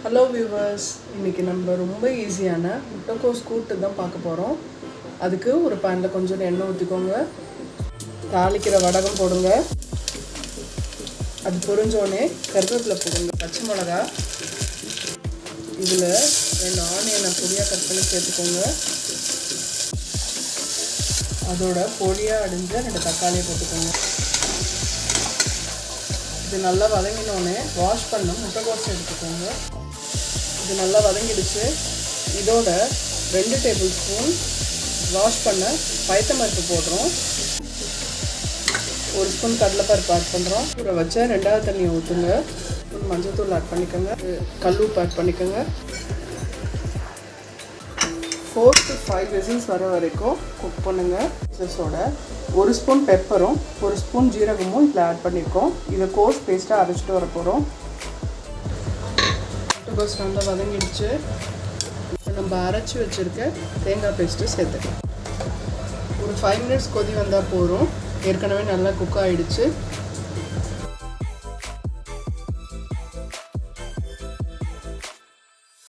Hello viewers, இன்றைக்கி நம்ம ரொம்ப ஈஸியான முட்டைக்கோஸ் கூட்டு தான் பார்க்க போகிறோம். அதுக்கு ஒரு பேனில் கொஞ்சம் எண்ணெய் ஊற்றிக்கோங்க. தாளிக்கிற வடகம் போடுங்க. அது பொரிஞ்சோடனே கருவேப்பிலை போடுங்க. பச்சை மிளகா, இதில் 2 ஆனியனை பொடியாக கட் பண்ணி சேர்த்துக்கோங்க. அதோட பொடியாக அடிஞ்ச 2 தக்காளியை போட்டுக்கோங்க. இது நல்லா வதங்கினோடனே வாஷ் பண்ண முட்டைக்கோஸ் எடுத்துக்கோங்க. இது நல்லா வதங்கிடுச்சு. இதோட 2 டேபிள் ஸ்பூன் வாஷ் பண்ண பயத்தம்பருப்பு போடுறோம். 1 ஸ்பூன் கடலைப்பருப்பு ஆட் பண்ணுறோம். ஊற வச்ச 2வது தண்ணியை ஊற்றுங்க. மஞ்சள்தூள் ஆட் பண்ணிக்கோங்க. கல் உப்பு ஆட் பண்ணிக்கோங்க. 4 to 5 விசில்ஸ் வர வரைக்கும் குக் பண்ணுங்கள். விசில்ஸோட 1 ஸ்பூன் பெப்பரும் 1 ஸ்பூன் ஜீரகமும் இதில் ஆட் பண்ணியிருக்கோம். இதை கோஸ் பேஸ்ட்டாக அரைச்சிட்டு வர போகிறோம். முட்டைக்கோஸ் நல்லா வதங்கிடுச்சு. நம்ம அரைச்சி வச்சுருக்க தேங்காய் பேஸ்ட்டு சேர்த்துக்கலாம். ஒரு 5 மினிட்ஸ் கொதி வந்தால் போதும். ஏற்கனவே நல்லா குக் ஆகிடுச்சு.